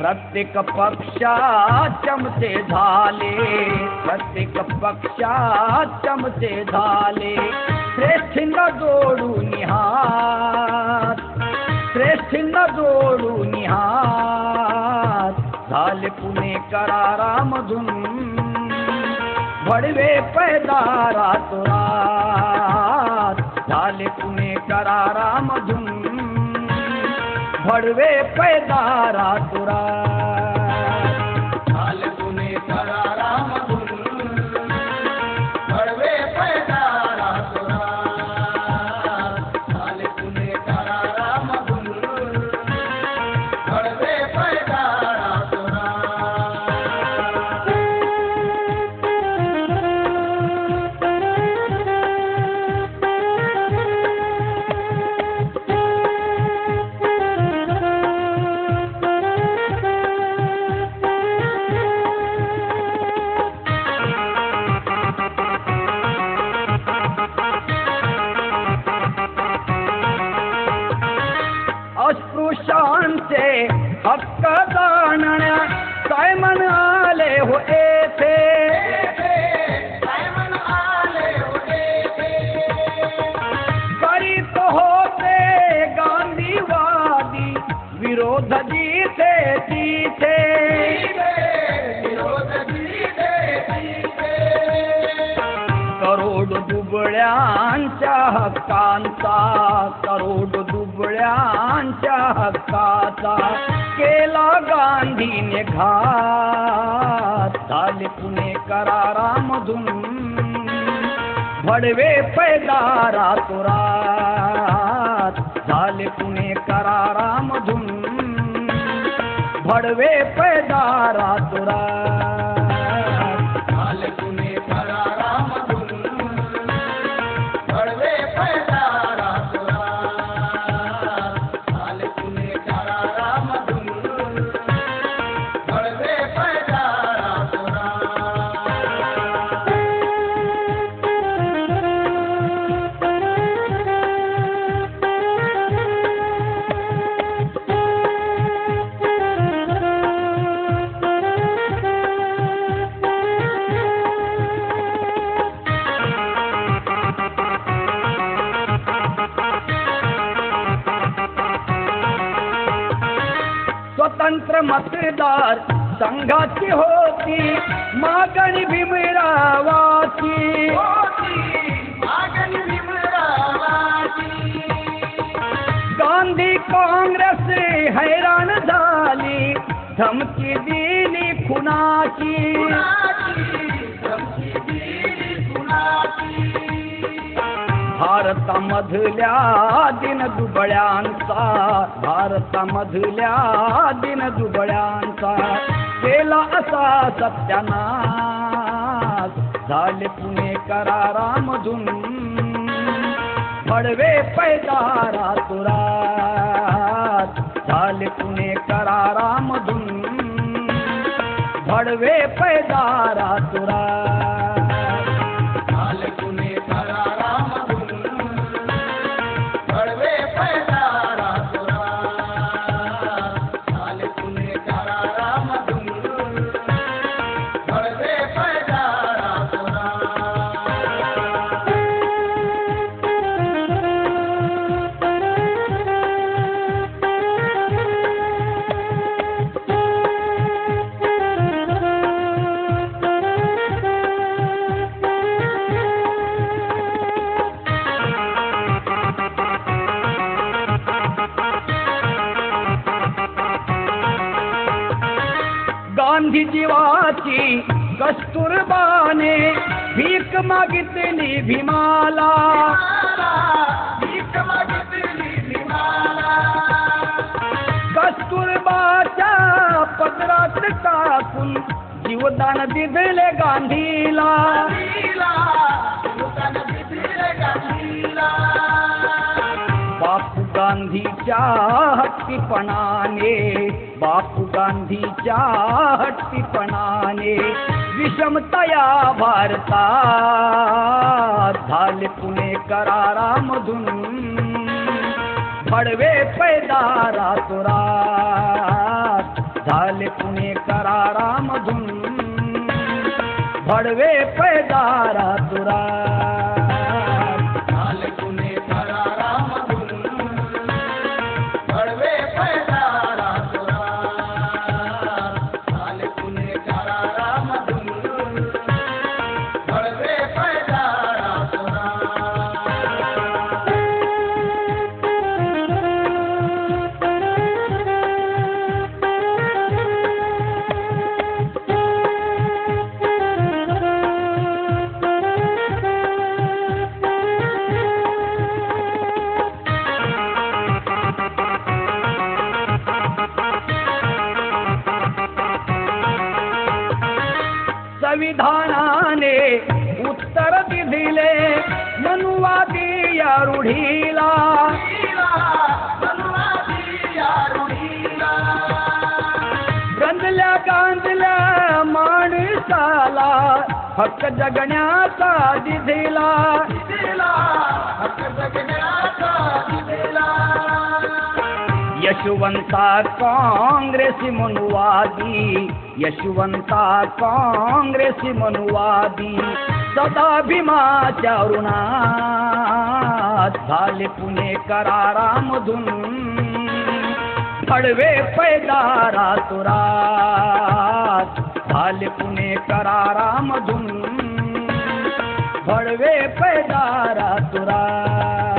प्रत्येक पक्षात चमचे झाले, प्रत्येक पक्षात चमचे झाले. श्रेष्ठींना जोडून हात, श्रेष्ठींना जोडून हात, झाले पुणेकरारामधून भडवे पैदा रातोरात. झाले पुणेकरारामधून भडवे पैदा रातोरात. झाले पुणेकरारामधून भडवे पैदा रातोरात. झाले पुणेकरारामधून भडवे पैदा अस्पृश्यांचे हक्क जाणण्या सायमन आले हो येथे, सायमन आले होते. करीत होते गांधीवादी विरोध जिथे तिथे. विरोध जिथे तिथे. करोड दुबळ्यांच्या हक्कांचा, करोड दुबळ्यांच्या हक्काचा केला गांधीने घात. झाले पुणेकरारामधून भडवे पैदा रातोरात. झाले पुणेकरारामधून भडवे पैदा रातोरात. झाले पुणेकरारामधून भडवे पैदा रातोरात. झाले पुणेकरारामधून भडवे पैदा स्वतंत्र मतदार संघाची होती मागणी भीमरावाची. मागणी भीमरावाची. गांधी काँग्रेस हैराण झाली, धमकी दिली खुनाची. धमकी दिली खुनाची. भारतामधल्या दिनदुबळ्यांचा, भारतामधल्या दिनदुबळ्यांचा केला असा सत्यानाश. झाले पुणेकरारामधून भडवे पैदा रातोरात. झाले पुणेकरारामधून भडवे पैदा रातोरात. झाले पुणेकरारामधून भडवे पैदा रातोरात. झाले पुणेकरारामधून भडवे पैदा गांधी जीवाची कस्तुरबाने भीक मागितली भीमाला. भीक मागितली भीमाला. कस्तुरबाच्या पदरात टाकून जीवदान दिले गांधीला. बापू गांधीच्या हट्टीपणाने, बापू गांधीच्या हट्टीपणाने विषमतया भारतात. झाले पुणेकरारामधून भडवे पैदा रातोरात. झाले पुणे करारामधून भडवे पैदारा तुरा झाले पुणे करारामधून भडवे पैदारा तुरा झाले पुणे करारामधून भडवे पैदारा तुरा संविधानाने उत्तर दिले मनुवादी या रूढीला गंजल्या गांजल्या माणसाला हक्क जगण्याचा दिला यशवंता काँग्रेसी मनुवादी यशवंता काँग्रेसी मनुवादी सदा भीमाच्या ऋणात झाले पुणे करारामधून भडवे पैदारा तुरात झाले पुणे करारामधून भडवे पैदारा तुरात